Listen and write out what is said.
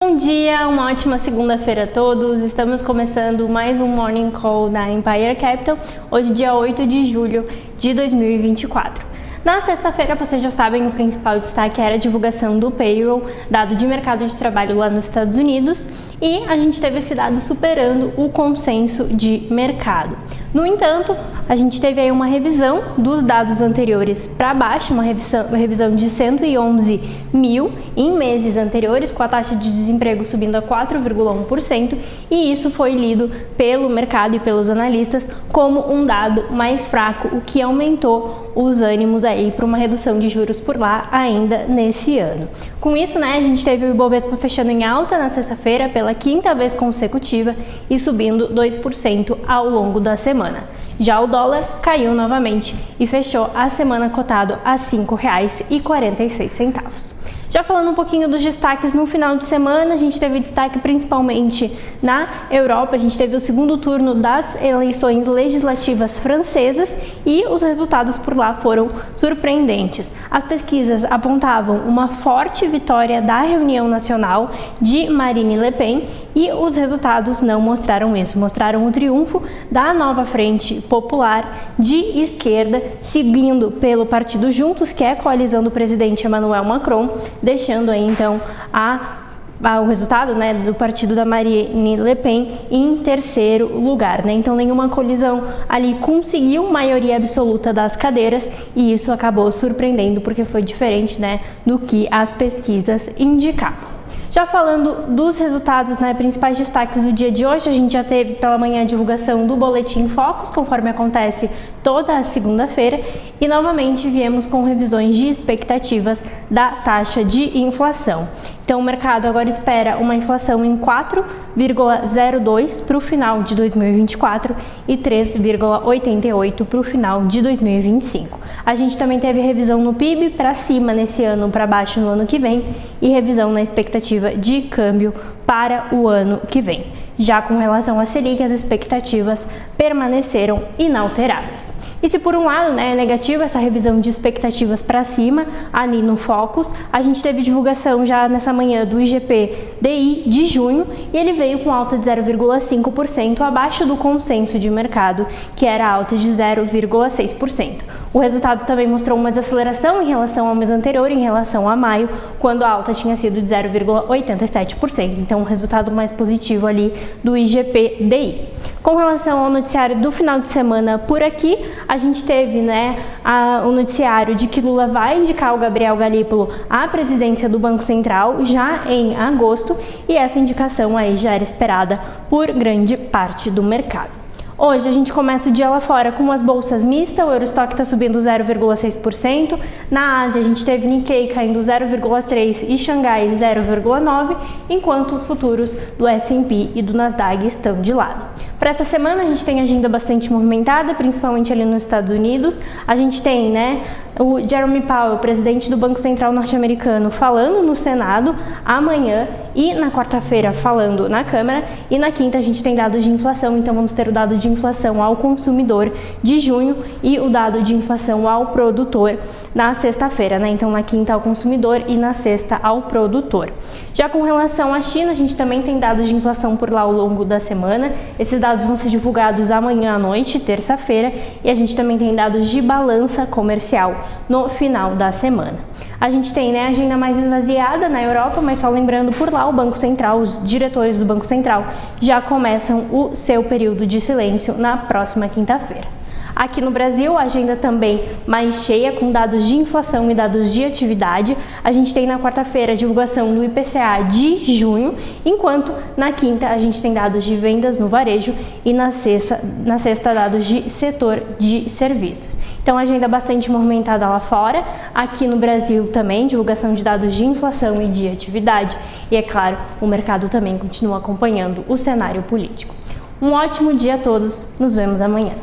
Bom dia, uma ótima segunda-feira a todos. Estamos começando mais um Morning Call da Empire Capital, hoje dia 8 de julho de 2024. Na sexta-feira, vocês já sabem, o principal destaque era a divulgação do payroll, dado de mercado de trabalho lá nos Estados Unidos, e a gente teve esse dado superando o consenso de mercado. No entanto, a gente teve aí uma revisão dos dados anteriores para baixo, uma revisão de 111 mil em meses anteriores, com a taxa de desemprego subindo a 4,1%, e isso foi lido pelo mercado e pelos analistas como um dado mais fraco, o que aumentou os ânimos aí para uma redução de juros por lá ainda nesse ano. Com isso, a gente teve o Ibovespa fechando em alta na sexta-feira pela quinta vez consecutiva e subindo 2% ao longo da semana. Já o dólar caiu novamente e fechou a semana cotado a R$ 5,46. Já falando um pouquinho dos destaques no final de semana, a gente teve destaque principalmente na Europa. A gente teve o segundo turno das eleições legislativas francesas e os resultados por lá foram surpreendentes. As pesquisas apontavam uma forte vitória da reunião nacional de Marine Le Pen e os resultados não mostraram isso, mostraram o triunfo da nova Frente Popular de esquerda, seguindo pelo Partido Juntos, que é a coalizão do presidente Emmanuel Macron, deixando aí então o resultado do partido da Marine Le Pen em terceiro lugar. Então nenhuma coalizão ali conseguiu maioria absoluta das cadeiras e isso acabou surpreendendo porque foi diferente do que as pesquisas indicavam. Já falando dos resultados, principais destaques do dia de hoje, a gente já teve pela manhã a divulgação do Boletim Focus, conforme acontece toda a segunda-feira, e novamente viemos com revisões de expectativas da taxa de inflação. Então o mercado agora espera uma inflação em 4,02 para o final de 2024 e 3,88 para o final de 2025. A gente também teve revisão no PIB para cima nesse ano, para baixo no ano que vem, e revisão na expectativa de câmbio para o ano que vem. Já com relação à Selic, as expectativas permaneceram inalteradas. E se por um lado é negativa essa revisão de expectativas para cima, ali no Focus, a gente teve divulgação já nessa manhã do IGP-DI de junho e ele veio com alta de 0,5% abaixo do consenso de mercado, que era alta de 0,6%. O resultado também mostrou uma desaceleração em relação ao mês anterior, em relação a maio, quando a alta tinha sido de 0,87%. Então, um resultado mais positivo ali do IGP-DI. Com relação ao noticiário do final de semana por aqui, a gente teve o noticiário de que Lula vai indicar o Gabriel Galípolo à presidência do Banco Central já em agosto, e essa indicação aí já era esperada por grande parte do mercado. Hoje a gente começa o dia lá fora com as bolsas mistas, o Eurostock está subindo 0,6%, na Ásia a gente teve Nikkei caindo 0,3% e Xangai 0,9%, enquanto os futuros do S&P e do Nasdaq estão de lado. Para essa semana a gente tem agenda bastante movimentada, principalmente ali nos Estados Unidos. A gente tem o Jerome Powell, presidente do Banco Central norte-americano, falando no Senado amanhã e na quarta-feira falando na Câmara, e na quinta a gente tem dados de inflação, então vamos ter o dado de inflação ao consumidor de junho e o dado de inflação ao produtor na sexta-feira, então na quinta ao consumidor e na sexta ao produtor. Já com relação à China, a gente também tem dados de inflação por lá ao longo da semana. Esses dados vão ser divulgados amanhã à noite, terça-feira, e a gente também tem dados de balança comercial no final da semana. A gente tem a agenda mais esvaziada na Europa, mas só lembrando por lá, o Banco Central, os diretores do Banco Central já começam o seu período de silêncio na próxima quinta-feira. Aqui no Brasil, a agenda também mais cheia, com dados de inflação e dados de atividade. A gente tem na quarta-feira a divulgação do IPCA de junho, enquanto na quinta a gente tem dados de vendas no varejo e na sexta dados de setor de serviços. Então, agenda bastante movimentada lá fora. Aqui no Brasil também, divulgação de dados de inflação e de atividade. E, é claro, o mercado também continua acompanhando o cenário político. Um ótimo dia a todos, nos vemos amanhã.